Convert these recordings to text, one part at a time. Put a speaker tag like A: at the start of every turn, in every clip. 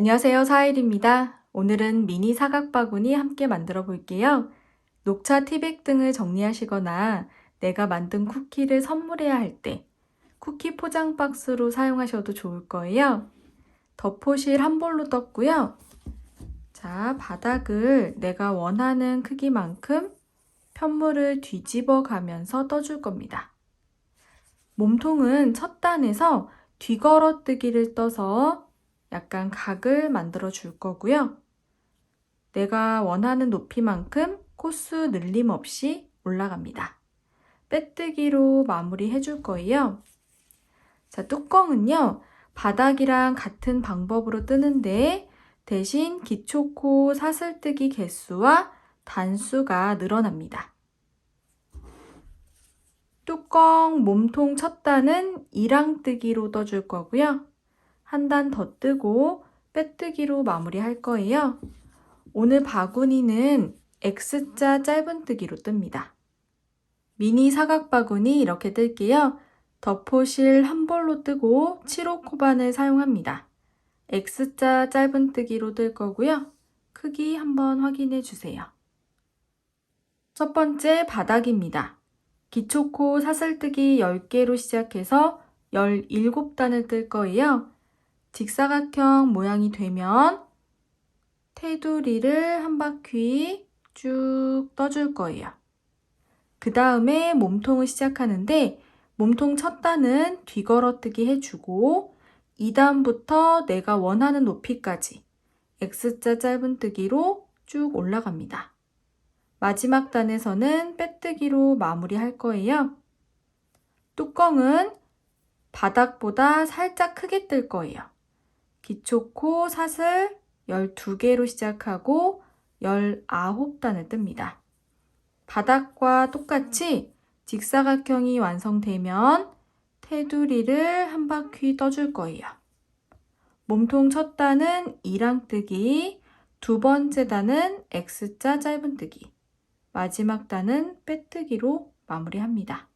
A: 안녕하세요. 사일입니다. 오늘은 미니 사각 바구니 함께 만들어 볼게요. 녹차 티백 등을 정리하시거나 내가 만든 쿠키를 선물해야 할 때 쿠키 포장 박스로 사용하셔도 좋을 거예요. 덮호실 한 볼로 떴고요. 자, 바닥을 내가 원하는 크기만큼 편물을 뒤집어 가면서 떠줄 겁니다. 몸통은 첫 단에서 뒤걸어뜨기를 떠서 약간 각을 만들어 줄 거고요. 내가 원하는 높이만큼 코스 늘림 없이 올라갑니다. 빼뜨기로 마무리해 줄 거예요. 자, 뚜껑은요, 바닥이랑 같은 방법으로 뜨는데 대신 기초코 사슬뜨기 개수와 단수가 늘어납니다. 뚜껑 몸통 첫 단은 이랑뜨기로 떠줄 거고요. 한 단 더 뜨고 빼뜨기로 마무리할 거예요. 오늘 바구니는 X자 짧은뜨기로 뜹니다. 미니 사각 바구니 이렇게 뜰게요. 덮호실 한 볼로 뜨고 7호 코반을 사용합니다. X자 짧은뜨기로 뜰 거고요. 크기 한번 확인해 주세요. 첫 번째 바닥입니다. 기초코 사슬뜨기 10개로 시작해서 17단을 뜰 거예요. 직사각형 모양이 되면 테두리를 한 바퀴 쭉 떠줄 거예요. 그 다음에 몸통을 시작하는데 몸통 첫 단은 뒤걸어뜨기 해주고 2단부터 내가 원하는 높이까지 X자 짧은뜨기로 쭉 올라갑니다. 마지막 단에서는 빼뜨기로 마무리할 거예요. 뚜껑은 바닥보다 살짝 크게 뜰 거예요. 기초코 사슬 12개로 시작하고 19단을 뜹니다. 바닥과 똑같이 직사각형이 완성되면 테두리를 한 바퀴 떠줄 거예요. 몸통 첫 단은 이랑뜨기, 두 번째 단은 X자 짧은뜨기, 마지막 단은 빼뜨기로 마무리합니다.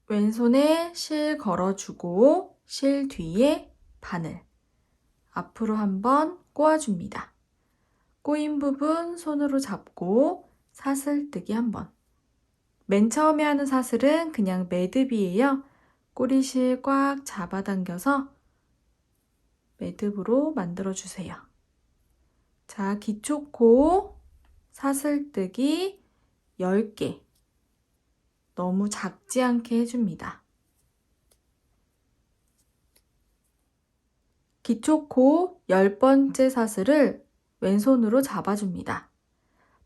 A: 왼손에 실 걸어주고 실 뒤에 바늘, 앞으로 한번 꼬아줍니다. 꼬인 부분 손으로 잡고 사슬뜨기 한번. 맨 처음에 하는 사슬은 그냥 매듭이에요. 꼬리실 꽉 잡아당겨서 매듭으로 만들어주세요. 자, 기초코 사슬뜨기 10개. 너무 작지 않게 해줍니다. 기초코 10번째 사슬을 왼손으로 잡아줍니다.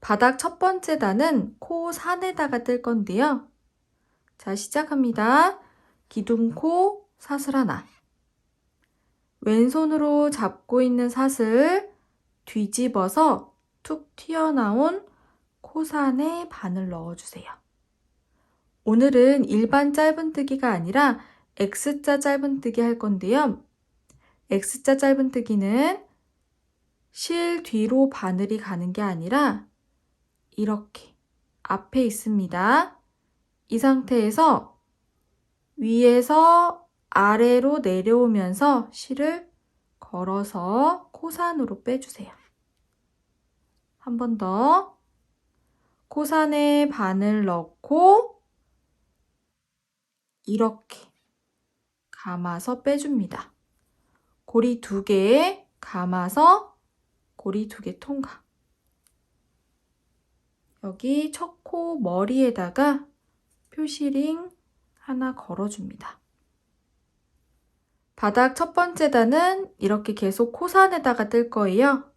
A: 바닥 첫 번째 단은 코 산에다가 뜰 건데요. 자, 시작합니다. 기둥코 사슬 하나. 왼손으로 잡고 있는 사슬 뒤집어서 툭 튀어나온 코산에 바늘 넣어주세요. 오늘은 일반 짧은뜨기가 아니라 X자 짧은뜨기 할 건데요. X자 짧은뜨기는 실 뒤로 바늘이 가는 게 아니라 이렇게 앞에 있습니다. 이 상태에서 위에서 아래로 내려오면서 실을 걸어서 코산으로 빼주세요. 한 번 더. 코산에 바늘 넣고 이렇게 감아서 빼줍니다. 고리 2개 감아서 고리 2개 통과. 여기 첫 코 머리에다가 표시링 하나 걸어줍니다. 바닥 첫 번째 단은 이렇게 계속 코산에다가 뜰 거예요.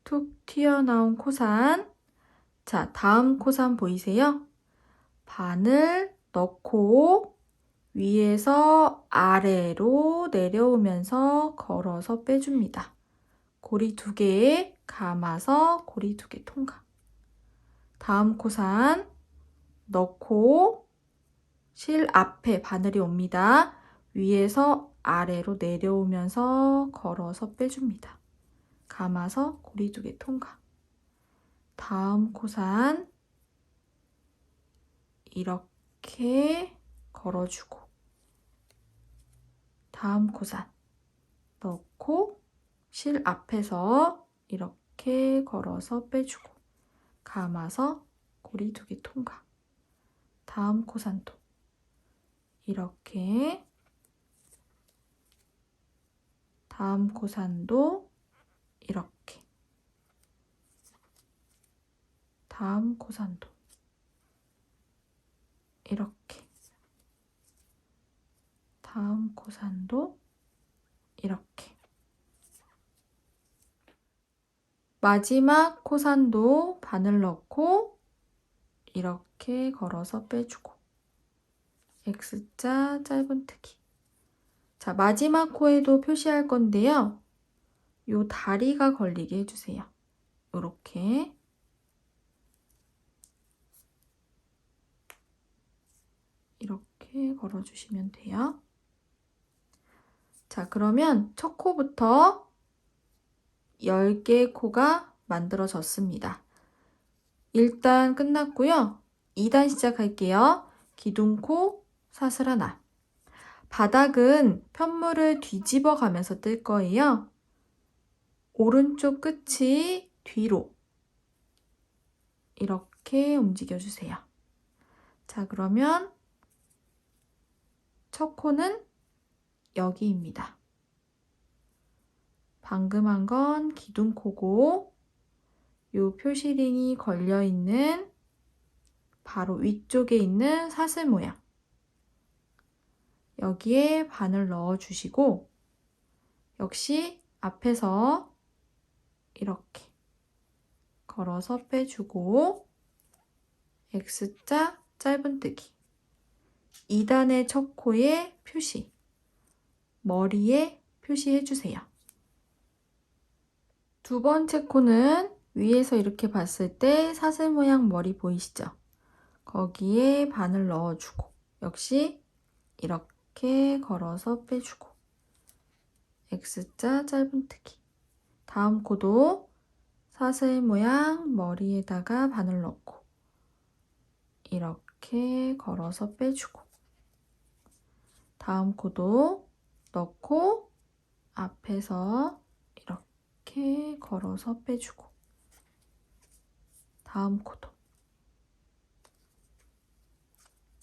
A: 툭 튀어나온 코산. 자, 다음 코산 보이세요? 바늘 넣고 위에서 아래로 내려오면서 걸어서 빼줍니다. 고리 2개 감아서 고리 2개 통과. 다음 코산 넣고 실 앞에 바늘이 옵니다. 위에서 아래로 내려오면서 걸어서 빼줍니다. 감아서 고리 2개 통과. 다음 코산 이렇게 걸어주고 다음 코산 넣고 실 앞에서 이렇게 걸어서 빼주고 감아서 고리 2개 통과. 다음 코산도 이렇게, 다음 코산도 이렇게, 다음 코산도 이렇게, 다음 코산도 이렇게. 마지막 코산도 바늘 넣고 이렇게 걸어서 빼주고 X자 짧은뜨기. 자, 마지막 코에도 표시할 건데요. 요 다리가 걸리게 해주세요. 이렇게. 이렇게 걸어주시면 돼요. 자, 그러면 첫 코부터 10개의 코가 만들어졌습니다. 1단 끝났고요. 2단 시작할게요. 기둥코, 사슬 하나. 바닥은 편물을 뒤집어 가면서 뜰 거예요. 오른쪽 끝이 뒤로 이렇게 움직여주세요. 자, 그러면 첫 코는 여기입니다. 방금 한 건 기둥코고 요 표시링이 걸려있는 바로 위쪽에 있는 사슬 모양. 여기에 바늘 넣어주시고 역시 앞에서 이렇게 걸어서 빼주고 X자 짧은뜨기. 2단의 첫 코에 표시, 머리에 표시해주세요. 두 번째 코는 위에서 이렇게 봤을 때 사슬 모양 머리 보이시죠? 거기에 바늘 넣어주고 역시 이렇게 걸어서 빼주고 X자 짧은뜨기. 다음 코도 사슬 모양 머리에다가 바늘 넣고 이렇게 걸어서 빼주고 다음 코도 넣고 앞에서 이렇게 걸어서 빼주고 다음 코도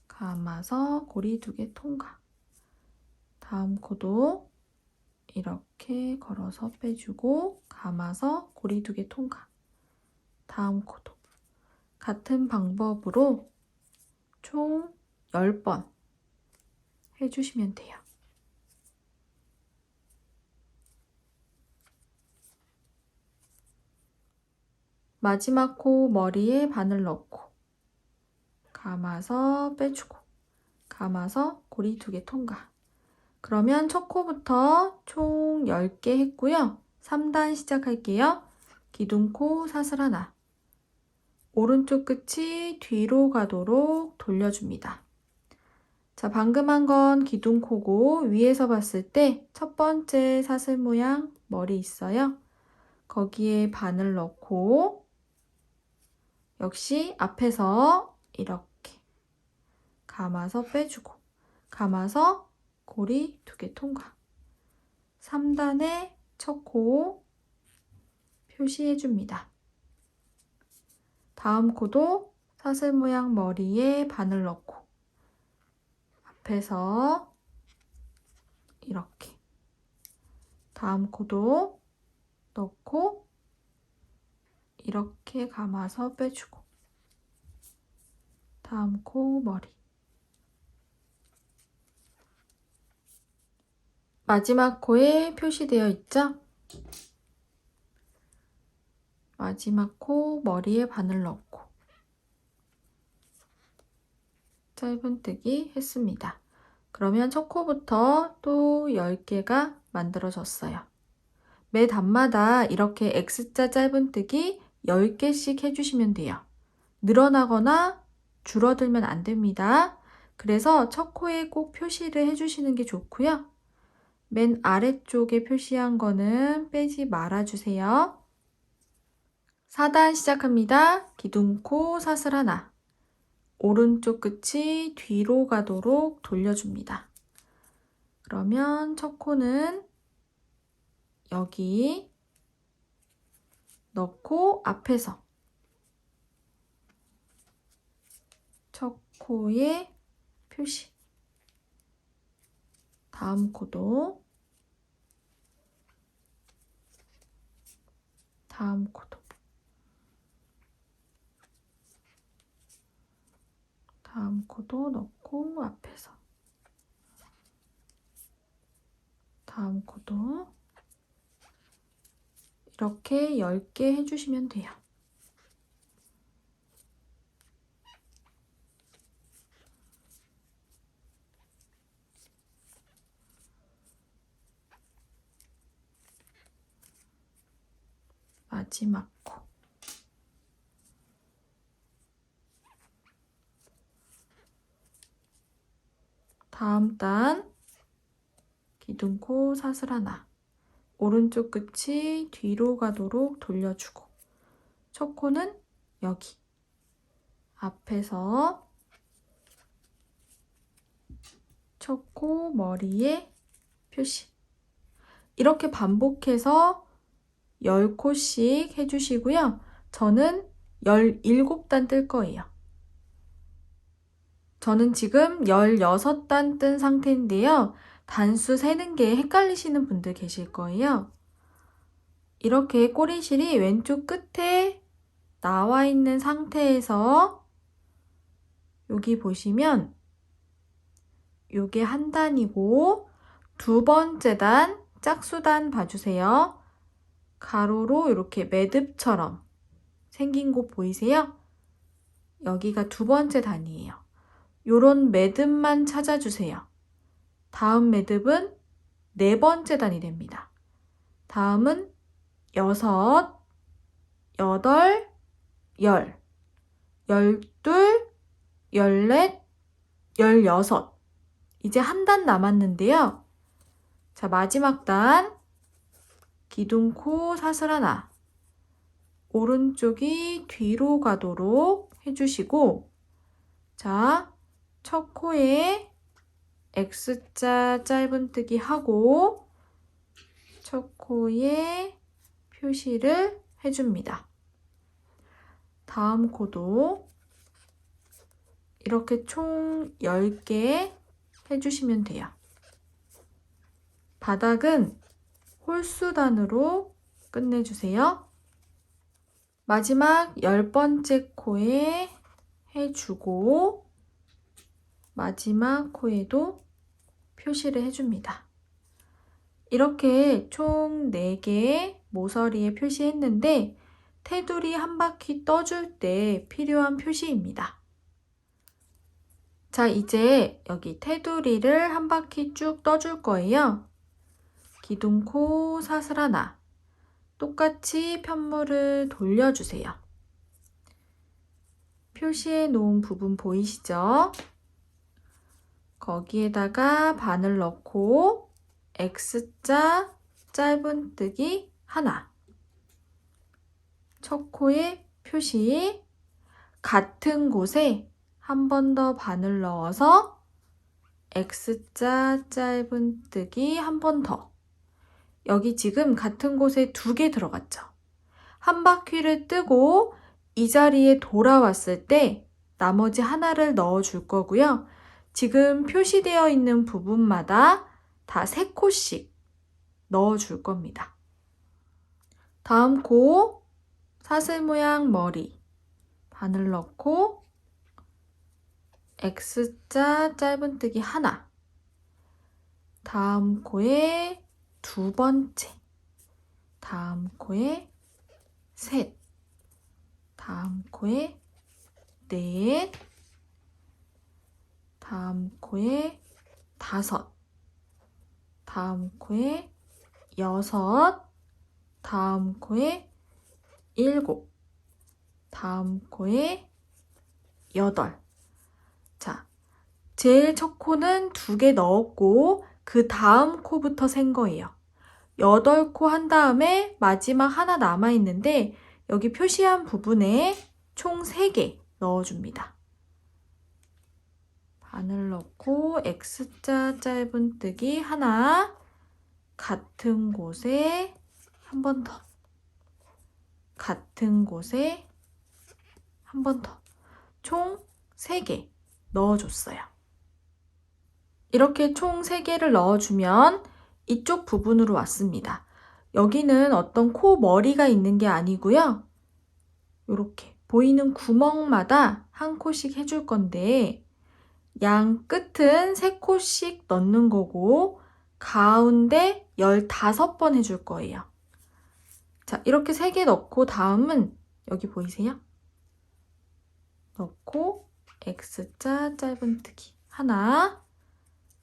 A: 감아서 고리 2개 통과. 다음 코도 이렇게 걸어서 빼주고 감아서 고리 2개 통과. 다음 코도 같은 방법으로 총 10번 해주시면 돼요. 마지막 코 머리에 바늘 넣고 감아서 빼주고 감아서 고리 2개 통과. 그러면 첫 코부터 총 10개 했고요. 3단 시작할게요. 기둥코 사슬 하나. 오른쪽 끝이 뒤로 가도록 돌려줍니다. 자, 방금 한 건 기둥코고 위에서 봤을 때 첫 번째 사슬 모양 머리 있어요. 거기에 바늘 넣고 역시 앞에서 이렇게 감아서 빼주고 감아서 고리 2개 통과. 3단의 첫 코 표시해줍니다. 다음 코도 사슬 모양 머리에 바늘 넣고 앞에서 이렇게 다음 코도 넣고 이렇게 감아서 빼주고 다음 코 머리 마지막 코에 표시되어 있죠? 마지막 코 머리에 바늘 넣고 짧은뜨기 했습니다. 그러면 첫 코부터 또 10개가 만들어졌어요. 매 단마다 이렇게 X자 짧은뜨기 10개씩 해주시면 돼요. 늘어나거나 줄어들면 안 됩니다. 그래서 첫 코에 꼭 표시를 해주시는 게 좋고요. 맨 아래쪽에 표시한 거는 빼지 말아주세요. 4단 시작합니다. 기둥코 사슬 하나. 오른쪽 끝이 뒤로 가도록 돌려줍니다. 그러면 첫 코는 여기 넣고 앞에서 첫 코에 표시. 다음 코도, 다음 코도, 다음 코도 넣고 앞에서, 다음 코도 이렇게 10개 해주시면 돼요. 마지막 코. 다음 단 기둥코 사슬 하나. 오른쪽 끝이 뒤로 가도록 돌려주고 첫 코는 여기 앞에서 첫 코 머리에 표시. 이렇게 반복해서 10코씩 해주시고요. 저는 17단 뜰 거예요. 저는 지금 16단 뜬 상태인데요. 단수 세는 게 헷갈리시는 분들 계실 거예요. 이렇게 꼬리실이 왼쪽 끝에 나와 있는 상태에서 여기 보시면 요게 한 단이고 두 번째 단 짝수단 봐주세요. 가로로 이렇게 매듭처럼 생긴 곳 보이세요? 여기가 두 번째 단이에요. 요런 매듭만 찾아주세요. 다음 매듭은 네 번째 단이 됩니다. 다음은 6, 8, 10, 12, 14, 16. 이제 한 단 남았는데요. 자, 마지막 단 기둥코 사슬 하나. 오른쪽이 뒤로 가도록 해주시고 자, 첫 코에 X자 짧은뜨기 하고 첫 코에 표시를 해줍니다. 다음 코도 이렇게 총 10개 해주시면 돼요. 바닥은 홀수단으로 끝내주세요. 마지막 10번째 코에 해주고 마지막 코에도 표시를 해줍니다. 이렇게 총 4개 모서리에 표시했는데 테두리 한 바퀴 떠줄 때 필요한 표시입니다. 자, 이제 여기 테두리를 한 바퀴 쭉 떠줄 거예요. 기둥코 사슬 하나. 똑같이 편물을 돌려주세요. 표시해 놓은 부분 보이시죠? 거기에다가 바늘 넣고 X자 짧은뜨기 하나. 첫 코에 표시. 같은 곳에 한 번 더 바늘 넣어서 X자 짧은뜨기 한 번 더. 여기 지금 같은 곳에 2개 들어갔죠. 한 바퀴를 뜨고 이 자리에 돌아왔을 때 나머지 하나를 넣어줄 거고요. 지금 표시되어 있는 부분마다 다 3코씩 넣어줄 겁니다. 다음 코 사슬 모양 머리 바늘 넣고 X자 짧은뜨기 하나. 다음 코에 2번째. 다음 코에 셋. 다음 코에 넷. 다음 코에 5. 다음 코에 6. 다음 코에 7. 다음 코에 8. 자, 제일 첫 코는 2개 넣었고 그 다음 코부터 센 거예요. 8코 한 다음에 마지막 하나 남아있는데 여기 표시한 부분에 총 3개 넣어줍니다. 바늘 넣고 X자 짧은뜨기 하나. 같은 곳에 한 번 더. 같은 곳에 한 번 더. 총 3개 넣어줬어요. 이렇게 총 3개를 넣어주면 이쪽 부분으로 왔습니다. 여기는 어떤 코 머리가 있는 게 아니고요. 이렇게 보이는 구멍마다 한 코씩 해줄 건데 양 끝은 3코씩 넣는 거고 가운데 15번 해줄 거예요. 자, 이렇게 3개 넣고 다음은 여기 보이세요? 넣고 X자 짧은뜨기 하나,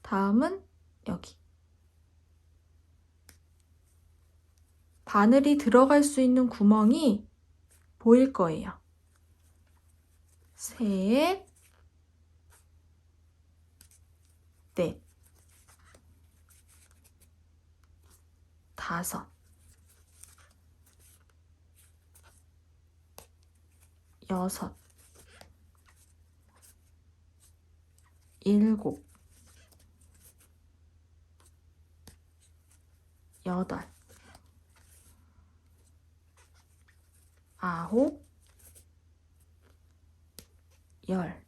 A: 다음은 여기. 바늘이 들어갈 수 있는 구멍이 보일 거예요. 셋, 넷, 다섯, 여섯, 일곱, 여덟, 아홉, 열,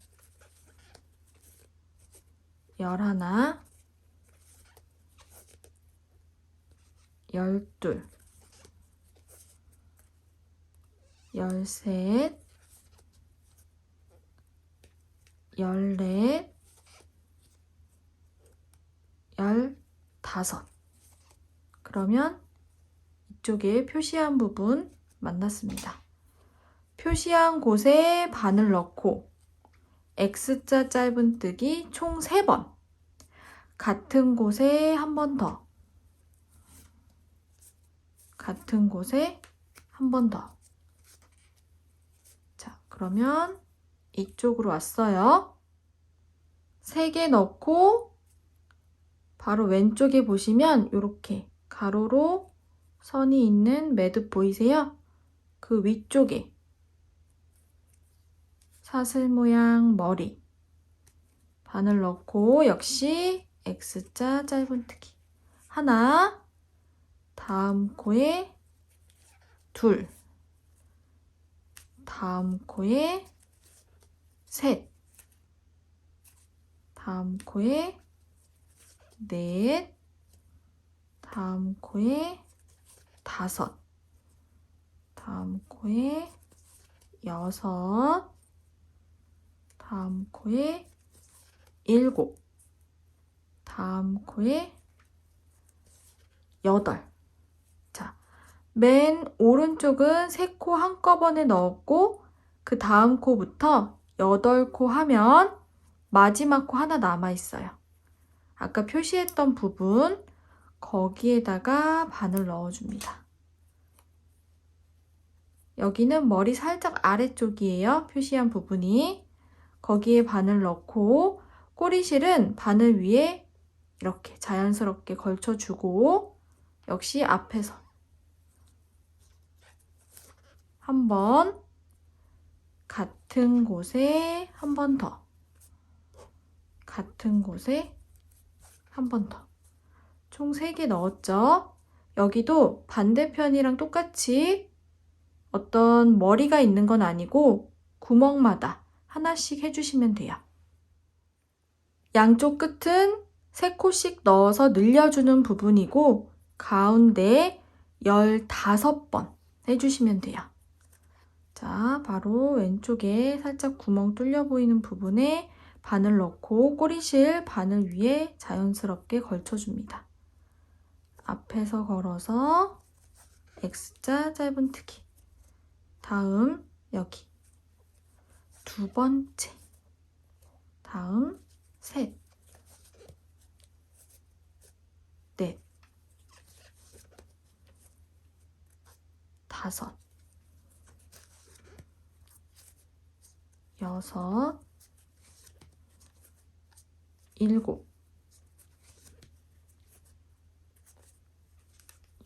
A: 열하나, 열둘, 열셋, 열넷, 열다섯. 그러면 이쪽에 표시한 부분 만났습니다. 표시한 곳에 바늘 넣고 X자 짧은뜨기 총 3번. 같은 곳에 한 번 더. 같은 곳에 한 번 더. 자, 그러면 이쪽으로 왔어요. 3개 넣고 바로 왼쪽에 보시면 이렇게 가로로 선이 있는 매듭 보이세요? 그 위쪽에 사슬 모양 머리 바늘 넣고 역시 X자 짧은뜨기 하나, 다음 코에 둘, 다음 코에 셋, 다음 코에 넷, 다음 코에 다섯, 다음 코에 여섯, 다음 코에 일곱, 다음 코에 여덟. 자, 맨 오른쪽은 3코 한꺼번에 넣었고 그 다음 코부터 8코 하면 마지막 코 하나 남아있어요. 아까 표시했던 부분 거기에다가 바늘 넣어줍니다. 여기는 머리 살짝 아래쪽이에요. 표시한 부분이. 거기에 바늘 넣고 꼬리실은 바늘 위에 이렇게 자연스럽게 걸쳐주고 역시 앞에서 한 번 같은 곳에 한 번 더 같은 곳에 한 번 더 총 3개 넣었죠? 여기도 반대편이랑 똑같이 어떤 머리가 있는 건 아니고 구멍마다 하나씩 해주시면 돼요. 양쪽 끝은 3코씩 넣어서 늘려주는 부분이고 가운데 15번 해주시면 돼요. 자, 바로 왼쪽에 살짝 구멍 뚫려 보이는 부분에 바늘 넣고 꼬리실 바늘 위에 자연스럽게 걸쳐줍니다. 앞에서 걸어서 X자 짧은뜨기. 다음 여기 두 번째. 다음 셋, 넷, 다섯, 여섯, 일곱,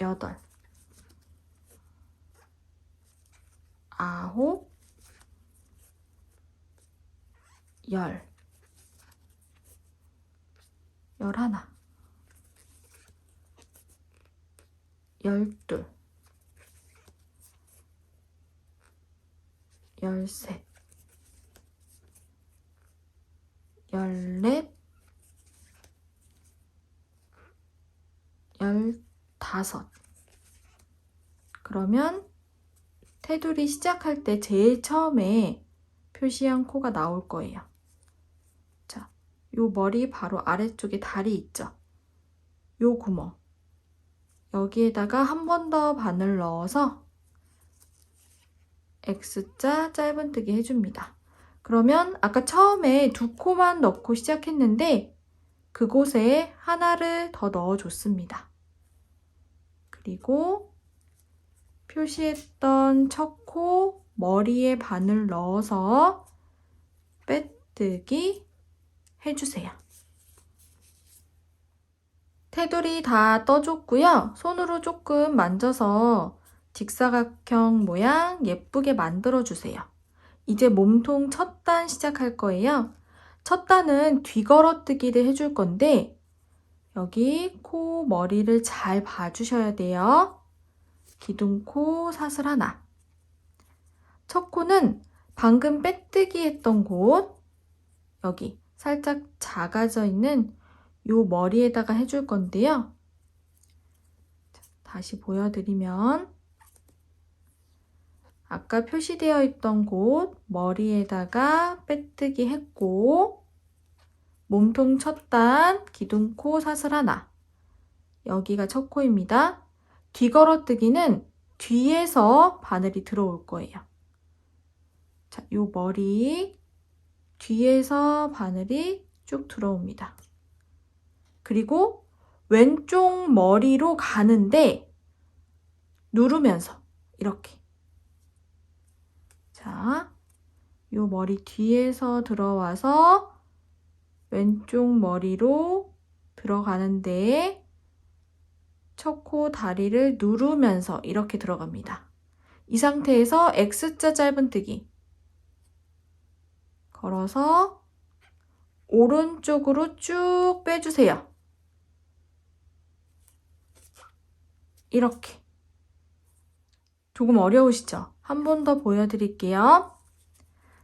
A: 여덟, 아홉, 열, 열하나, 12, 13, 14, 15. 그러면 테두리 시작할 때 제일 처음에 표시한 코가 나올 거예요. 자, 요 머리 바로 아래쪽에 다리 있죠? 요 구멍. 여기에다가 한 번 더 바늘 넣어서 X자 짧은뜨기 해줍니다. 그러면 아까 처음에 2코만 넣고 시작했는데 그곳에 하나를 더 넣어줬습니다. 그리고 표시했던 첫 코 머리에 바늘 넣어서 빼뜨기 해주세요. 테두리 다 떠줬고요. 손으로 조금 만져서 직사각형 모양 예쁘게 만들어주세요. 이제 몸통 첫 단 시작할 거예요. 첫 단은 뒤걸어뜨기를 해줄 건데 여기 코 머리를 잘 봐주셔야 돼요. 기둥코 사슬 하나. 첫 코는 방금 빼뜨기 했던 곳, 여기 살짝 작아져 있는 요 머리에다가 해줄 건데요. 다시 보여드리면 아까 표시되어 있던 곳 머리에다가 빼뜨기 했고 몸통 첫 단 기둥코 사슬 하나. 여기가 첫 코입니다. 뒤걸어뜨기는 뒤에서 바늘이 들어올 거예요. 자, 요 머리 뒤에서 바늘이 쭉 들어옵니다. 그리고 왼쪽 머리로 가는데 누르면서 이렇게. 자, 요 머리 뒤에서 들어와서 왼쪽 머리로 들어가는데 첫 코 다리를 누르면서 이렇게 들어갑니다. 이 상태에서 X자 짧은뜨기 걸어서 오른쪽으로 쭉 빼주세요. 이렇게. 조금 어려우시죠? 한 번 더 보여드릴게요.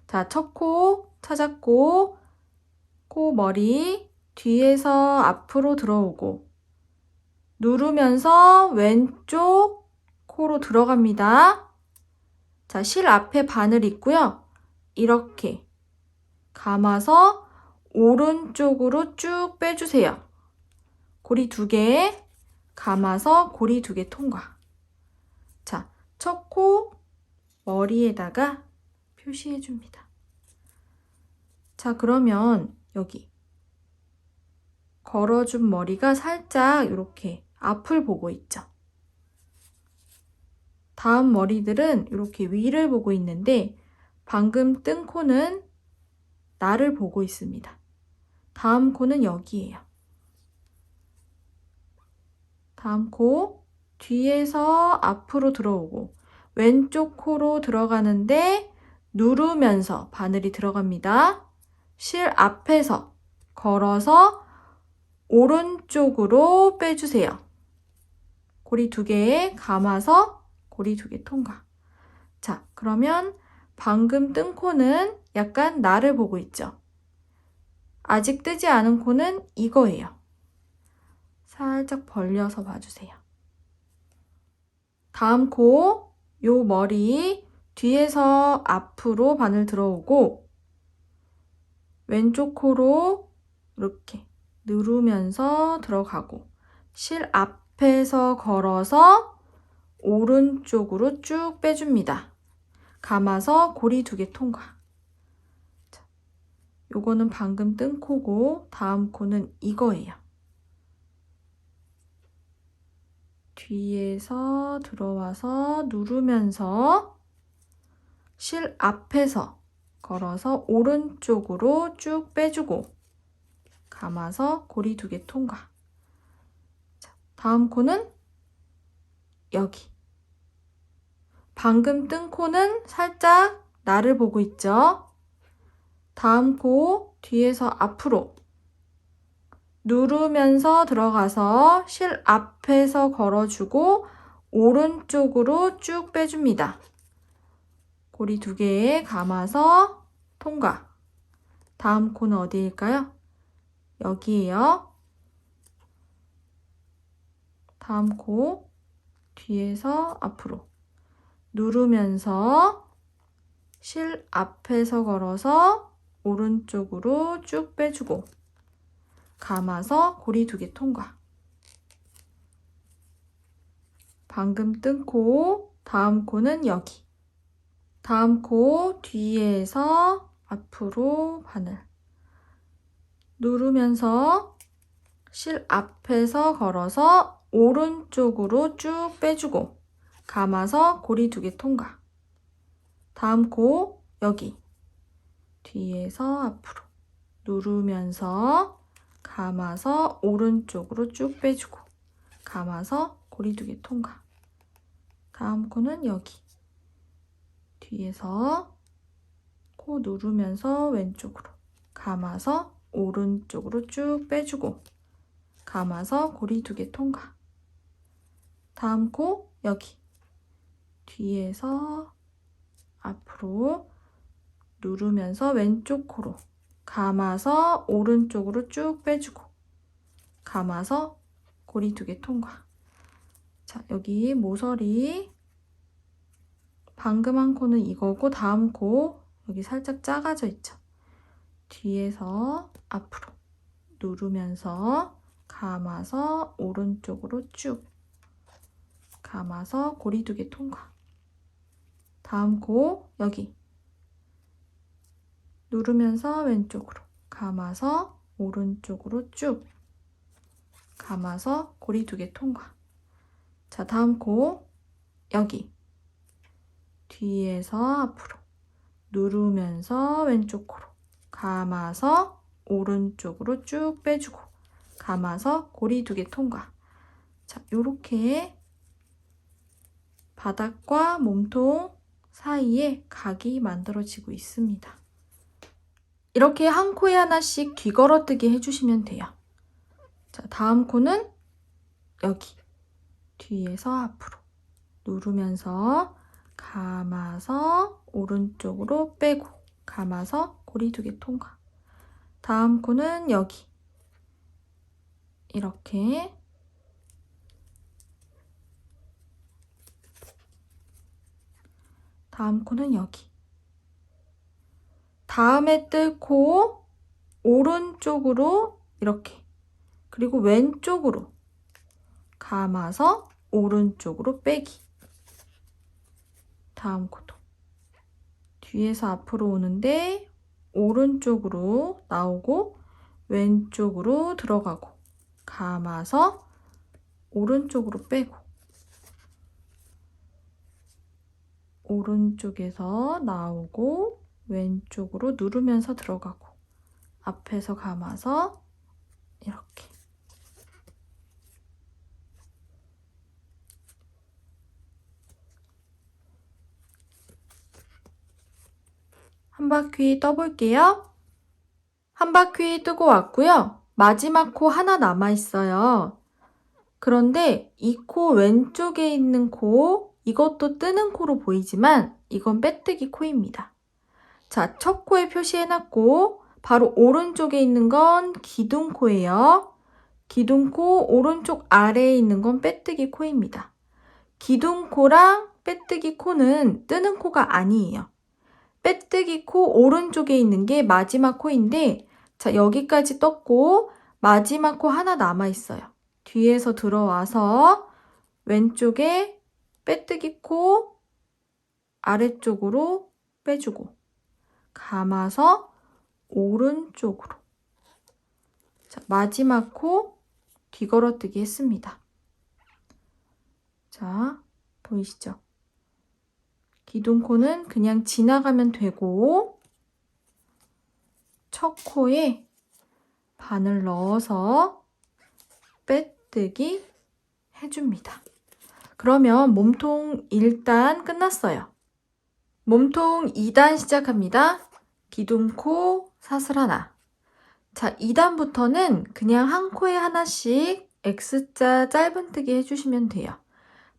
A: 자, 첫 코 찾았고 코 머리 뒤에서 앞으로 들어오고 누르면서 왼쪽 코로 들어갑니다. 자, 실 앞에 바늘 있고요. 이렇게 감아서 오른쪽으로 쭉 빼주세요. 고리 2개 감아서 고리 2개 통과. 자, 첫 코 머리에다가 표시해줍니다. 자, 그러면 여기 걸어준 머리가 살짝 이렇게 앞을 보고 있죠. 다음 머리들은 이렇게 위를 보고 있는데 방금 뜬 코는 나를 보고 있습니다. 다음 코는 여기예요. 다음 코 뒤에서 앞으로 들어오고 왼쪽 코로 들어가는데 누르면서 바늘이 들어갑니다. 실 앞에서 걸어서 오른쪽으로 빼주세요. 고리 2개 감아서 고리 2개 통과. 자, 그러면 방금 뜬 코는 약간 나를 보고 있죠. 아직 뜨지 않은 코는 이거예요. 살짝 벌려서 봐주세요. 다음 코, 요 머리 뒤에서 앞으로 바늘 들어오고 왼쪽 코로 이렇게 누르면서 들어가고 실 앞에서 걸어서 오른쪽으로 쭉 빼줍니다. 감아서 고리 2개 통과. 자, 요거는 방금 뜬 코고 다음 코는 이거예요. 뒤에서 들어와서 누르면서 실 앞에서 걸어서 오른쪽으로 쭉 빼주고 감아서 고리 2개 통과. 자, 다음 코는 여기. 방금 뜬 코는 살짝 나를 보고 있죠. 다음 코 뒤에서 앞으로 누르면서 들어가서 실 앞에서 걸어주고 오른쪽으로 쭉 빼줍니다. 고리 2개에 감아서 통과. 다음 코는 어디일까요? 여기에요. 다음 코 뒤에서 앞으로 누르면서 실 앞에서 걸어서 오른쪽으로 쭉 빼주고 감아서 고리 2개 통과. 방금 뜬 코, 다음 코는 여기. 다음 코 뒤에서 앞으로 바늘. 누르면서 실 앞에서 걸어서 오른쪽으로 쭉 빼주고 감아서 고리 2개 통과. 다음 코 여기. 뒤에서 앞으로 누르면서 감아서 오른쪽으로 쭉 빼주고 감아서 고리 2개 통과. 다음 코는 여기. 뒤에서 코 누르면서 왼쪽으로 감아서 오른쪽으로 쭉 빼주고 감아서 고리 2개 통과. 다음 코 여기. 뒤에서 앞으로 누르면서 왼쪽 코로 감아서 오른쪽으로 쭉 빼주고 감아서 고리 2개 통과. 자, 여기 모서리 방금 한 코는 이거고 다음 코 여기 살짝 작아져 있죠. 뒤에서 앞으로 누르면서 감아서 오른쪽으로 쭉 감아서 고리 2개 통과. 다음 코 여기 누르면서 왼쪽으로 감아서 오른쪽으로 쭉 감아서 고리 2개 통과. 자, 다음 코 여기 뒤에서 앞으로 누르면서 왼쪽 코로 감아서 오른쪽으로 쭉 빼주고 감아서 고리 2개 통과. 자, 요렇게 바닥과 몸통 사이에 각이 만들어지고 있습니다. 이렇게 한 코에 하나씩 뒤걸어뜨기 해주시면 돼요. 자, 다음 코는 여기 뒤에서 앞으로 누르면서 감아서 오른쪽으로 빼고 감아서 고리 2개 통과. 다음 코는 여기 이렇게 다음 코는 여기. 다음에 뜰 코 오른쪽으로 이렇게 그리고 왼쪽으로 감아서 오른쪽으로 빼기. 다음 코도 뒤에서 앞으로 오는데 오른쪽으로 나오고 왼쪽으로 들어가고 감아서 오른쪽으로 빼고 오른쪽에서 나오고 왼쪽으로 누르면서 들어가고 앞에서 감아서 이렇게 한 바퀴 떠볼게요. 한 바퀴 뜨고 왔고요. 마지막 코 하나 남아 있어요. 그런데 이 코 왼쪽에 있는 코, 이것도 뜨는 코로 보이지만 이건 빼뜨기 코입니다. 자, 첫 코에 표시해놨고 바로 오른쪽에 있는 건 기둥코예요. 기둥코 오른쪽 아래에 있는 건 빼뜨기 코입니다. 기둥코랑 빼뜨기 코는 뜨는 코가 아니에요. 빼뜨기 코 오른쪽에 있는 게 마지막 코인데 자, 여기까지 떴고 마지막 코 하나 남아 있어요. 뒤에서 들어와서 왼쪽에 빼뜨기 코 아래쪽으로 빼주고 감아서 오른쪽으로. 자, 마지막 코 뒤걸어뜨기 했습니다. 자, 보이시죠? 기둥코는 그냥 지나가면 되고 첫 코에 바늘 넣어서 빼뜨기 해줍니다. 그러면 몸통 1단 끝났어요. 몸통 2단 시작합니다. 기둥코 사슬 하나. 자, 2단부터는 그냥 한 코에 하나씩 X자 짧은뜨기 해주시면 돼요.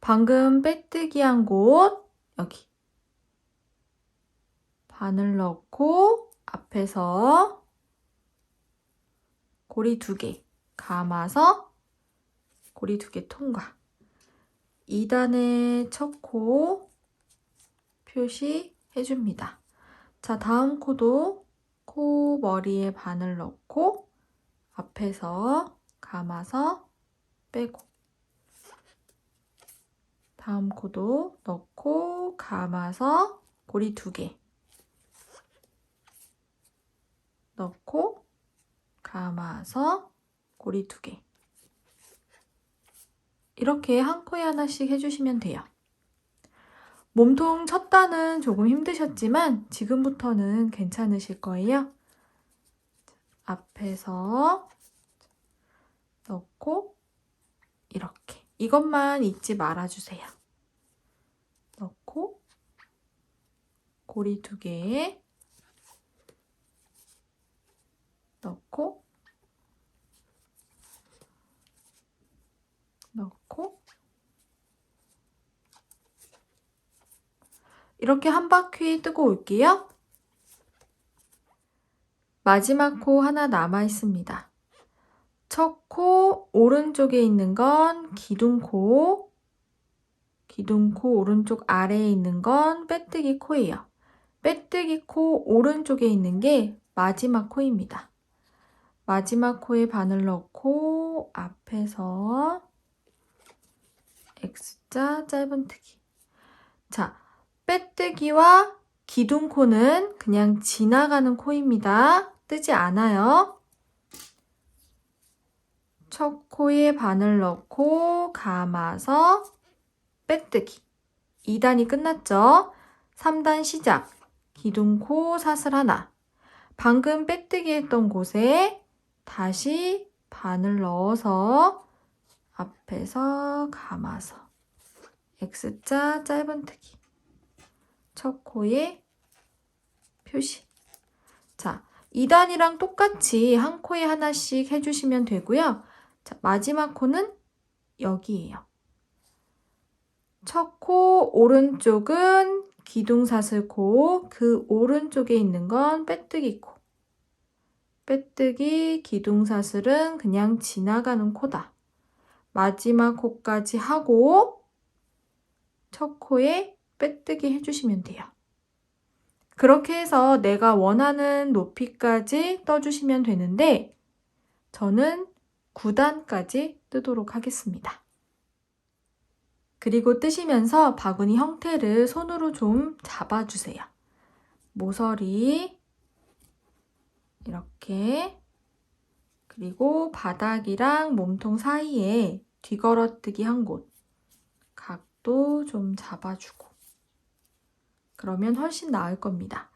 A: 방금 빼뜨기 한 곳 여기 바늘 넣고 앞에서 고리 2개 감아서 고리 2개 통과. 2단의 첫 코 표시해줍니다. 자, 다음 코도 코 머리에 바늘 넣고 앞에서 감아서 빼고 다음 코도 넣고 감아서 고리 2개 넣고 감아서 고리 2개 이렇게 한 코에 하나씩 해주시면 돼요. 몸통 첫 단은 조금 힘드셨지만 지금부터는 괜찮으실 거예요. 앞에서 넣고 이렇게 이것만 잊지 말아주세요. 넣고 고리 2개 넣고 이렇게 한 바퀴 뜨고 올게요. 마지막 코 하나 남아 있습니다. 첫 코 오른쪽에 있는 건 기둥코 오른쪽 아래에 있는 건 빼뜨기 코예요. 빼뜨기 코 오른쪽에 있는 게 마지막 코입니다. 마지막 코에 바늘 넣고 앞에서 X자 짧은뜨기. 자, 빼뜨기와 기둥코는 그냥 지나가는 코입니다. 뜨지 않아요. 첫 코에 바늘 넣고 감아서 빼뜨기. 2단이 끝났죠? 3단 시작. 기둥코 사슬 하나. 방금 빼뜨기 했던 곳에 다시 바늘 넣어서 앞에서 감아서 X자 짧은뜨기. 첫 코에 표시. 자, 2단이랑 똑같이 한 코에 하나씩 해주시면 되고요. 자, 마지막 코는 여기예요. 첫 코 오른쪽은 기둥사슬코, 그 오른쪽에 있는 건 빼뜨기 코. 빼뜨기, 기둥사슬은 그냥 지나가는 코다. 마지막 코까지 하고 첫 코에 빼뜨기 해주시면 돼요. 그렇게 해서 내가 원하는 높이까지 떠주시면 되는데 저는 9단까지 뜨도록 하겠습니다. 그리고 뜨시면서 바구니 형태를 손으로 좀 잡아주세요. 모서리 이렇게 그리고 바닥이랑 몸통 사이에 뒤걸어뜨기 한 곳 각도 좀 잡아주고 그러면 훨씬 나을 겁니다.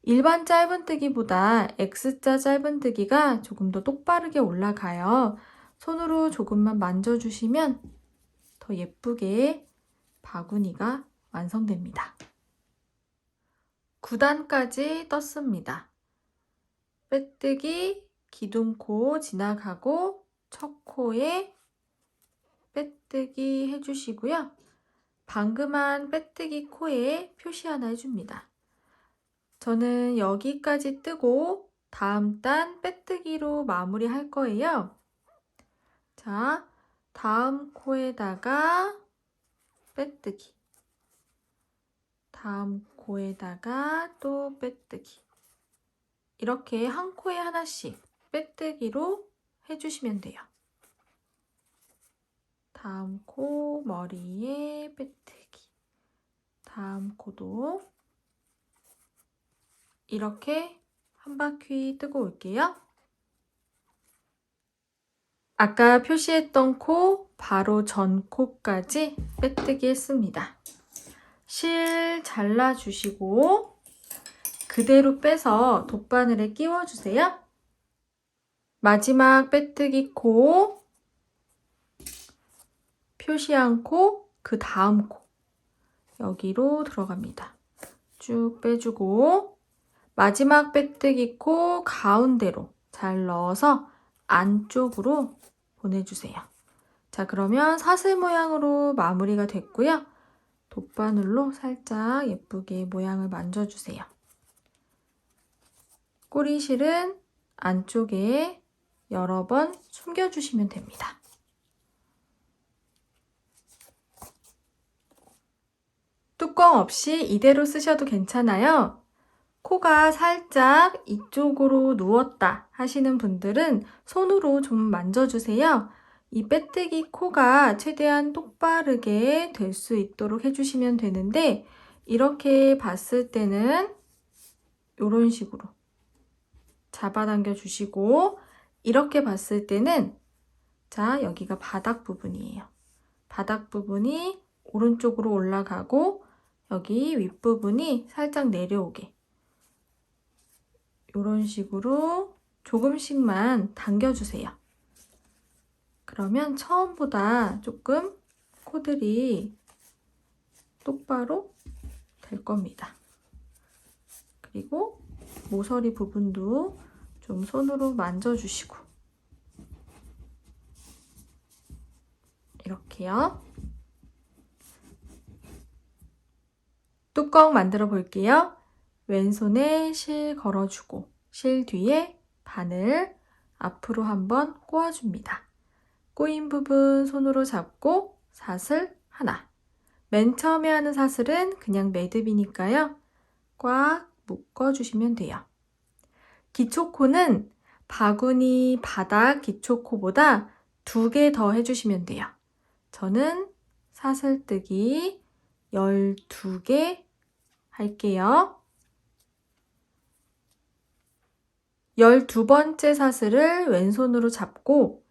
A: 일반 짧은뜨기보다 X자 짧은뜨기가 조금 더 똑바르게 올라가요. 손으로 조금만 만져주시면 더 예쁘게 바구니가 완성됩니다. 9단까지 떴습니다. 빼뜨기, 기둥코 지나가고 첫 코에 빼뜨기 해주시고요. 방금 한 빼뜨기 코에 표시 하나 해줍니다. 저는 여기까지 뜨고 다음 단 빼뜨기로 마무리할 거예요. 자, 다음 코에다가 빼뜨기. 다음 코에다가 또 빼뜨기. 이렇게 한 코에 하나씩 빼뜨기로 해주시면 돼요. 다음 코 머리에 빼뜨기. 다음 코도 이렇게 한 바퀴 뜨고 올게요. 아까 표시했던 코 바로 전 코까지 빼뜨기 했습니다. 실 잘라주시고 그대로 빼서 돗바늘에 끼워주세요. 마지막 빼뜨기 코, 표시한 코, 그 다음 코 여기로 들어갑니다. 쭉 빼주고 마지막 빼뜨기 코 가운데로 잘 넣어서 안쪽으로 보내주세요. 자, 그러면 사슬 모양으로 마무리가 됐고요. 돗바늘로 살짝 예쁘게 모양을 만져주세요. 꼬리실은 안쪽에 여러 번 숨겨주시면 됩니다. 뚜껑 없이 이대로 쓰셔도 괜찮아요. 코가 살짝 이쪽으로 누웠다 하시는 분들은 손으로 좀 만져주세요. 이 빼뜨기 코가 최대한 똑바르게 될 수 있도록 해주시면 되는데, 이렇게 봤을 때는 이런 식으로 잡아당겨 주시고, 이렇게 봤을 때는 자, 여기가 바닥 부분이에요. 바닥 부분이 오른쪽으로 올라가고 여기 윗부분이 살짝 내려오게 이런 식으로 조금씩만 당겨주세요. 그러면 처음보다 조금 코들이 똑바로 될 겁니다. 그리고 모서리 부분도 좀 손으로 만져주시고 이렇게요. 뚜껑 만들어 볼게요. 왼손에 실 걸어주고 실 뒤에 바늘 앞으로 한번 꼬아줍니다. 꼬인 부분 손으로 잡고 사슬 하나. 맨 처음에 하는 사슬은 그냥 매듭이니까요. 꽉 묶어주시면 돼요. 기초코는 바구니 바닥 기초코보다 2개 더 해주시면 돼요. 저는 사슬뜨기 12개 할게요. 12번째 사슬을 왼손으로 잡고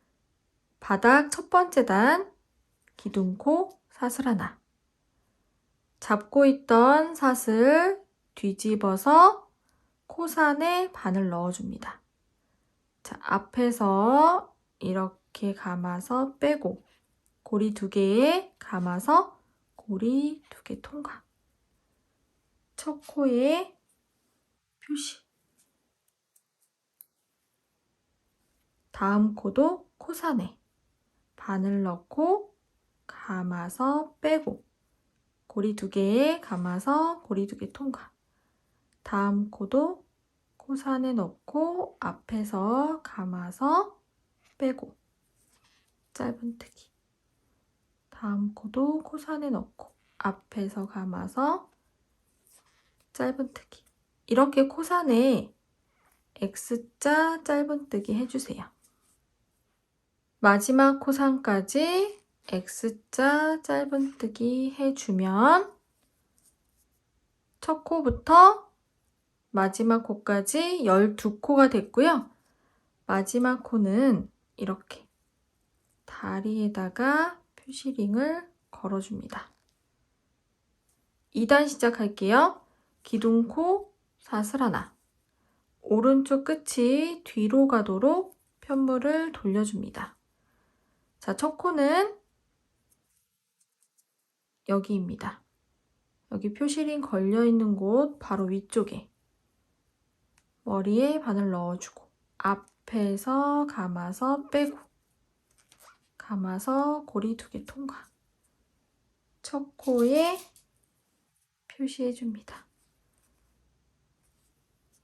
A: 바닥 첫 번째 단 기둥코 사슬 하나. 잡고 있던 사슬 뒤집어서 코산에 바늘 넣어줍니다. 자, 앞에서 이렇게 감아서 빼고 고리 2개에 감아서 고리 2개 통과. 첫 코에 표시. 다음 코도 코산에 바늘 넣고 감아서 빼고 고리 2개에 감아서 고리 2개 통과. 다음 코도 코산에 넣고 앞에서 감아서 빼고 짧은뜨기. 다음 코도 코산에 넣고 앞에서 감아서 짧은뜨기. 이렇게 코산에 X자 짧은뜨기 해주세요. 마지막 코산까지 X자 짧은뜨기 해주면 첫 코부터 마지막 코까지 12코가 됐고요. 마지막 코는 이렇게 다리에다가 표시링을 걸어줍니다. 2단 시작할게요. 기둥코 사슬 하나. 오른쪽 끝이 뒤로 가도록 편물을 돌려줍니다. 자, 첫 코는 여기입니다. 여기 표시링 걸려있는 곳 바로 위쪽에 머리에 바늘 넣어주고 앞에서 감아서 빼고 감아서 고리 2개 통과. 첫 코에 표시해줍니다.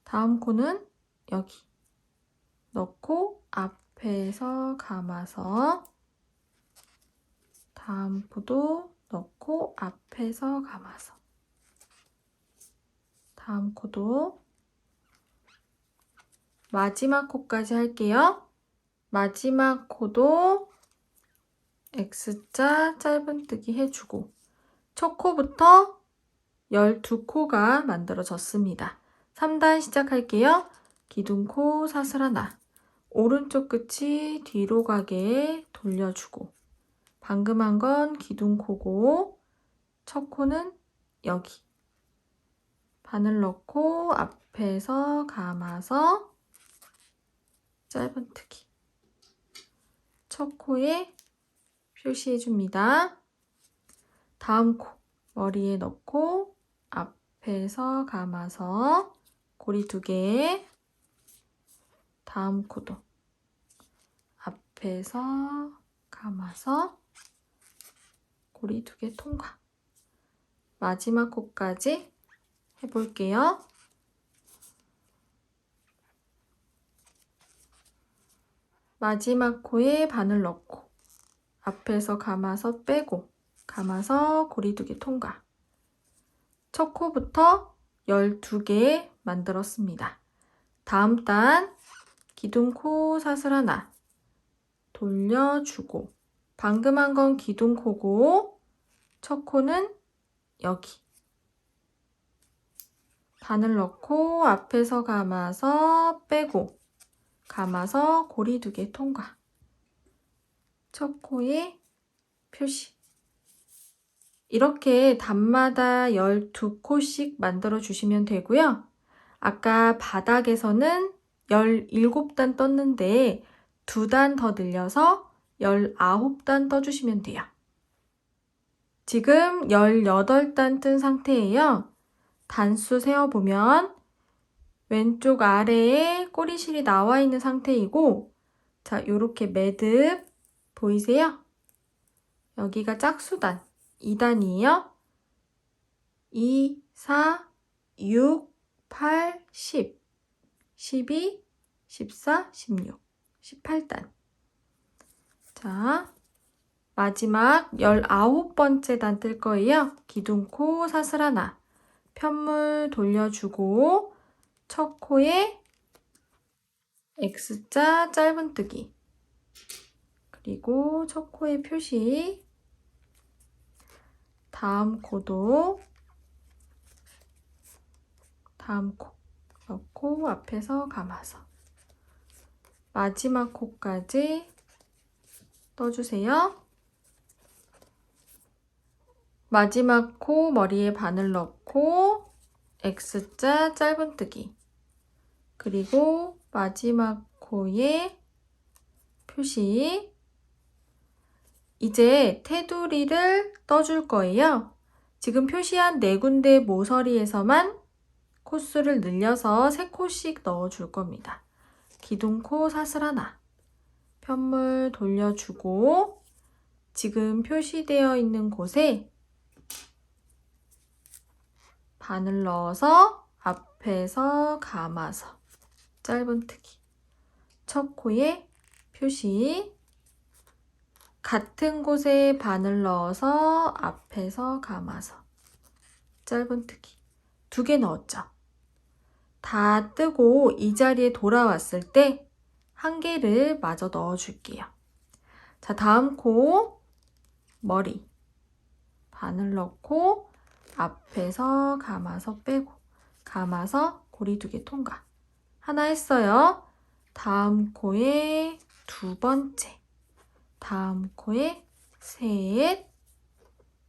A: 다음 코는 여기 넣고 앞에서 감아서 다음 코도 넣고 앞에서 감아서 다음 코도 마지막 코까지 할게요. 마지막 코도 X자 짧은뜨기 해주고 첫 코부터 12코가 만들어졌습니다. 3단 시작할게요. 기둥코 사슬 하나. 오른쪽 끝이 뒤로 가게 돌려주고 방금 한 건 기둥코고 첫 코는 여기 바늘 넣고 앞에서 감아서 짧은뜨기. 첫 코에 표시해줍니다. 다음 코 머리에 넣고 앞에서 감아서 고리 2개. 다음 코도 앞에서 감아서 고리 2개 통과. 마지막 코까지 해볼게요. 마지막 코에 바늘 넣고 앞에서 감아서 빼고 감아서 고리 2개 통과. 첫 코부터 12개 만들었습니다. 다음 단 기둥코 사슬 하나 돌려주고, 방금 한 건 기둥코고 첫 코는 여기. 바늘 넣고 앞에서 감아서 빼고 감아서 고리 2개 통과. 첫 코에 표시. 이렇게 단마다 12코씩 만들어 주시면 되고요. 아까 바닥에서는 17단 떴는데 2단 더 늘려서 19단 떠주시면 돼요. 지금 18단 뜬 상태예요. 단수 세어보면 왼쪽 아래에 꼬리실이 나와 있는 상태이고, 자, 요렇게 매듭 보이세요? 여기가 짝수단 2단이에요. 2, 4, 6, 8, 10, 12, 14, 16, 18단. 자, 마지막 19번째 단 뜰 거예요. 기둥코 사슬 하나, 편물 돌려주고 첫 코에 X자 짧은뜨기, 그리고 첫 코에 표시, 다음 코도 다음 코 넣고 앞에서 감아서 마지막 코까지 떠주세요. 마지막 코 머리에 바늘 넣고 X자 짧은뜨기, 그리고 마지막 코에 표시. 이제 테두리를 떠줄 거예요. 지금 표시한 4군데 모서리에서만 코수를 늘려서 3코씩 넣어줄 겁니다. 기둥코 사슬 하나, 편물 돌려주고 지금 표시되어 있는 곳에 바늘 넣어서 앞에서 감아서 짧은뜨기, 첫 코에 표시, 같은 곳에 바늘 넣어서 앞에서 감아서 짧은뜨기 2개 넣었죠. 다 뜨고 이 자리에 돌아왔을 때 1개를 마저 넣어줄게요. 자, 다음 코 머리 바늘 넣고 앞에서 감아서 빼고 감아서 고리 2개 통과. 하나 했어요. 다음 코에 2번째, 다음 코에 3,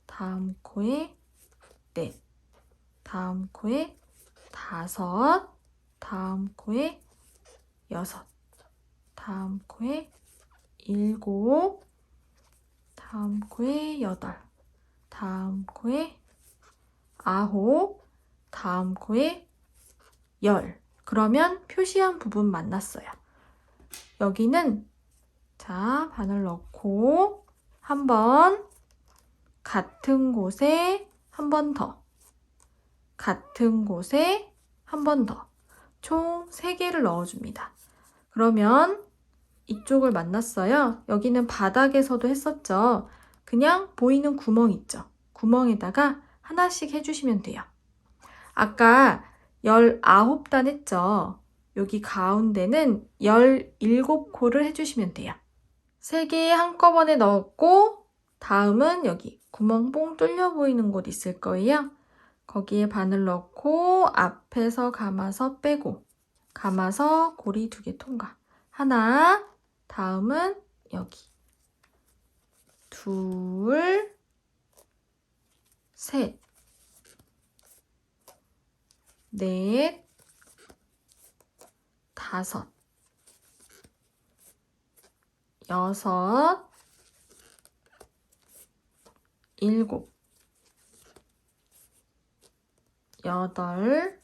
A: 다음 코에 4, 다음 코에 5, 다음 코에 6, 다음 코에 7, 다음 코에 8, 다음 코에 9, 다음 코에 10. 그러면 표시한 부분 만났어요. 여기는 자, 바늘 넣고 한 번, 같은 곳에 한 번 더, 같은 곳에 한 번 더, 총 3개를 넣어줍니다. 그러면 이쪽을 만났어요. 여기는 바닥에서도 했었죠. 그냥 보이는 구멍 있죠. 구멍에다가 하나씩 해주시면 돼요. 아까 19단 했죠. 여기 가운데는 17코를 해주시면 돼요. 3개 한꺼번에 넣었고 다음은 여기 구멍 뽕 뚫려 보이는 곳 있을 거예요. 거기에 바늘 넣고 앞에서 감아서 빼고 감아서 고리 2개 통과. 하나, 다음은 여기 둘, 셋, 넷, 5, 6, 7, 8,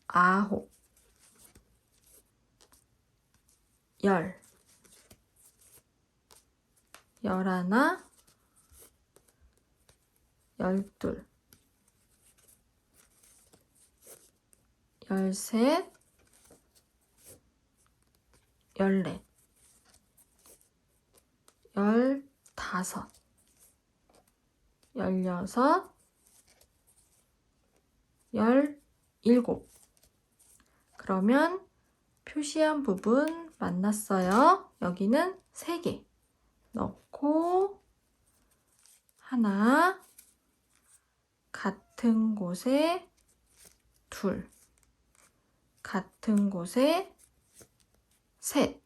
A: 9, 10. 열하나, 열둘, 열셋, 열넷, 열다섯, 열여섯, 열일곱. 그러면 표시한 부분 만났어요. 여기는 3개 넣고 하나, 같은 곳에 둘, 같은 곳에 셋.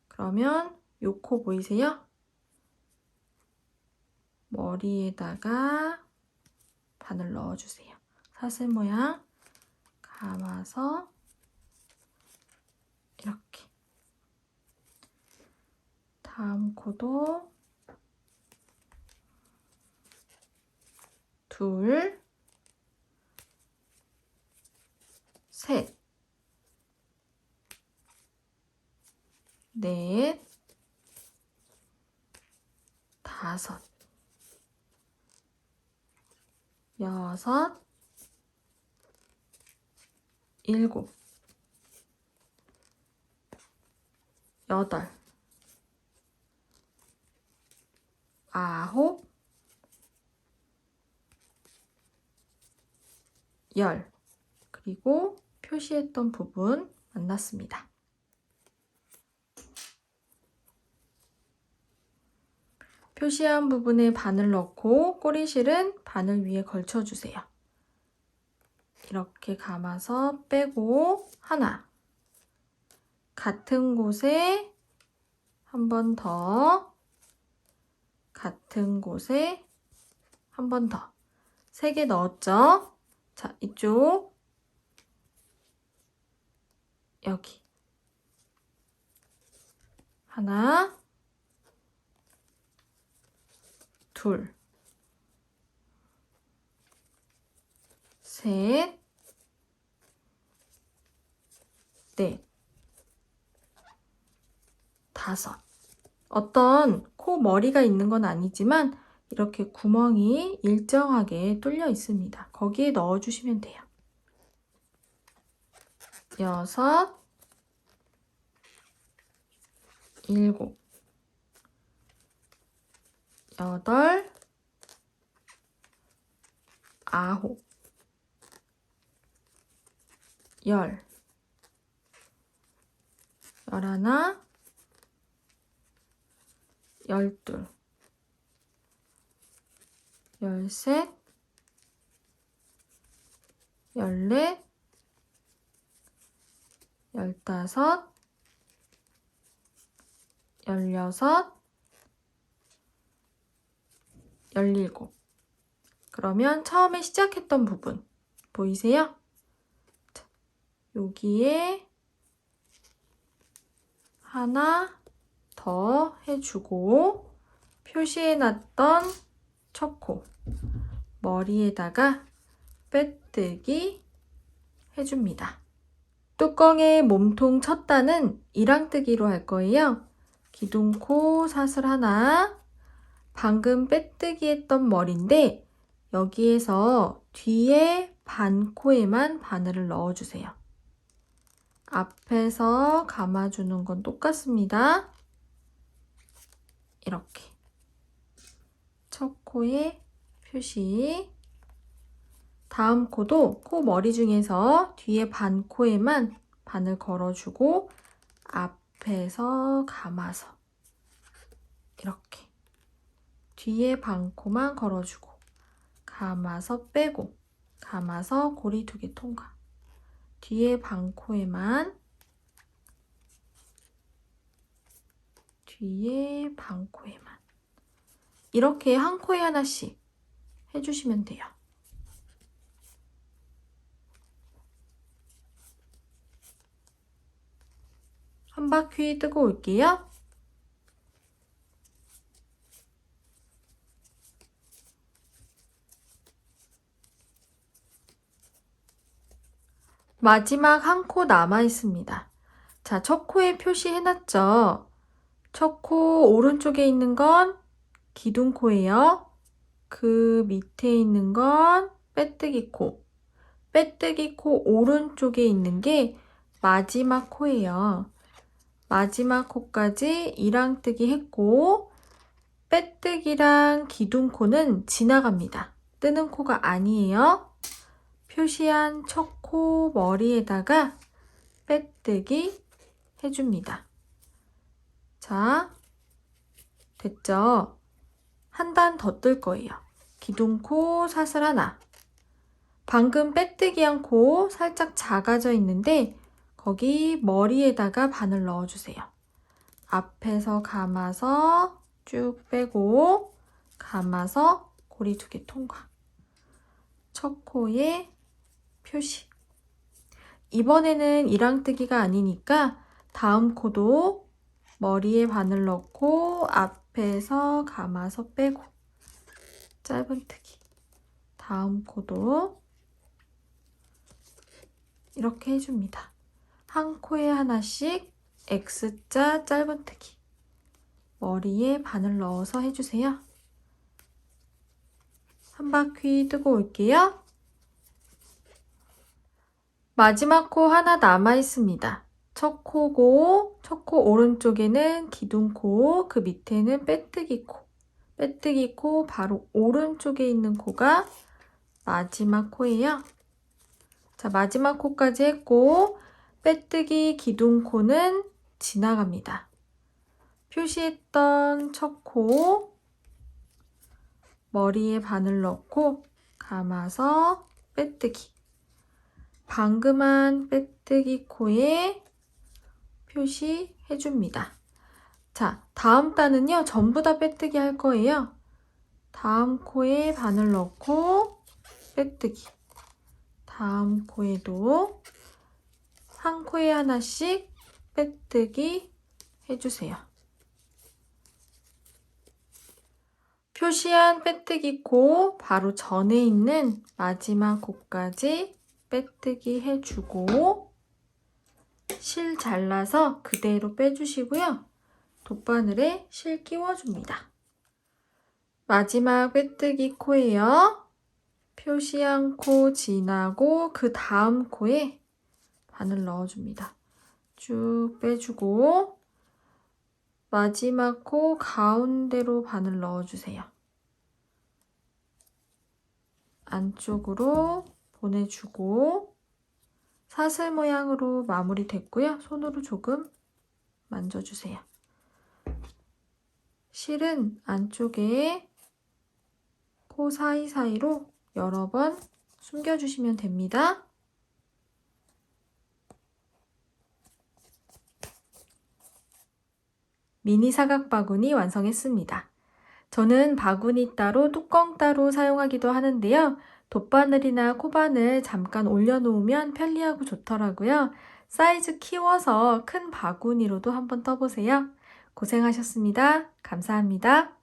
A: 그러면 요 코 보이세요? 머리에다가 바늘 넣어주세요. 사슬 모양 감아서 이렇게. 다음 코도 둘, 셋, 넷, 다섯, 여섯, 일곱, 여덟, 아홉, 열. 그리고 표시했던 부분 만났습니다. 표시한 부분에 바늘 넣고 꼬리실은 바늘 위에 걸쳐주세요. 이렇게 감아서 빼고 하나, 같은 곳에 한 번 더, 같은 곳에 한 번 더. 3개 넣었죠? 자, 이쪽 여기 하나, 둘, 셋, 넷, 다섯. 어떤 코 머리가 있는 건 아니지만 이렇게 구멍이 일정하게 뚫려 있습니다. 거기에 넣어주시면 돼요. 여섯, 일곱, 여덟, 아홉, 열, 열하나, 열둘, 열셋, 열넷, 열다섯, 열여섯, 열일곱. 그러면 처음에 시작했던 부분 보이세요? 자, 여기에 하나 더 해주고 표시해놨던 첫 코 머리에다가 빼뜨기 해줍니다. 뚜껑에 몸통 첫 단은 이랑뜨기로 할 거예요. 기둥코 사슬 하나, 방금 빼뜨기 했던 머리인데 여기에서 뒤에 반코에만 바늘을 넣어주세요. 앞에서 감아주는 건 똑같습니다. 이렇게 첫 코에 표시. 다음 코도 코 머리 중에서 뒤에 반코에만 바늘 걸어주고 앞에서 감아서 이렇게 뒤에 반코만 걸어주고 감아서 빼고 감아서 고리 2개 통과. 뒤에 반코에만 뒤에 반코에만 이렇게 한 코에 하나씩 해주시면 돼요. 한 바퀴 뜨고 올게요. 마지막 한 코 남아 있습니다. 자, 첫 코에 표시해놨죠? 첫 코 오른쪽에 있는 건 기둥코예요. 그 밑에 있는 건 빼뜨기 코. 빼뜨기 코 오른쪽에 있는 게 마지막 코예요. 마지막 코까지 이랑뜨기 했고 빼뜨기랑 기둥코는 지나갑니다. 뜨는 코가 아니에요. 표시한 첫 코 머리에다가 빼뜨기 해줍니다. 자, 됐죠? 한 단 더 뜰 거예요. 기둥코 사슬 하나. 방금 빼뜨기 한 코 살짝 작아져 있는데 거기 머리에다가 바늘 넣어주세요. 앞에서 감아서 쭉 빼고 감아서 고리 2개 통과. 첫 코에 표시. 이번에는 이랑뜨기가 아니니까 다음 코도 머리에 바늘 넣고 앞에서 감아서 빼고 짧은뜨기. 다음 코도 이렇게 해줍니다. 한 코에 하나씩 X자 짧은뜨기. 머리에 바늘 넣어서 해주세요. 한 바퀴 뜨고 올게요. 마지막 코 하나 남아 있습니다. 첫 코고, 첫 코 오른쪽에는 기둥코, 그 밑에는 빼뜨기 코. 빼뜨기 코 바로 오른쪽에 있는 코가 마지막 코예요. 자, 마지막 코까지 했고 빼뜨기 기둥코는 지나갑니다. 표시했던 첫 코 머리에 바늘 넣고 감아서 빼뜨기. 방금 한 빼뜨기 코에 표시해줍니다. 자, 다음 단은요, 전부 다 빼뜨기 할 거예요. 다음 코에 바늘 넣고 빼뜨기. 다음 코에도 한 코에 하나씩 빼뜨기 해주세요. 표시한 빼뜨기 코 바로 전에 있는 마지막 코까지 빼뜨기 해주고 실 잘라서 그대로 빼주시고요. 돗바늘에 실 끼워줍니다. 마지막 빼뜨기 코예요. 표시한 코 지나고 그 다음 코에 바늘 넣어줍니다. 쭉 빼주고 마지막 코 가운데로 바늘 넣어주세요. 안쪽으로 보내주고 사슬 모양으로 마무리 됐고요. 손으로 조금 만져주세요. 실은 안쪽에 코 사이사이로 여러 번 숨겨주시면 됩니다. 미니 사각 바구니 완성했습니다. 저는 바구니 따로 뚜껑 따로 사용하기도 하는데요. 돗바늘이나 코바늘 잠깐 올려놓으면 편리하고 좋더라고요. 사이즈 키워서 큰 바구니로도 한번 떠보세요. 고생하셨습니다. 감사합니다.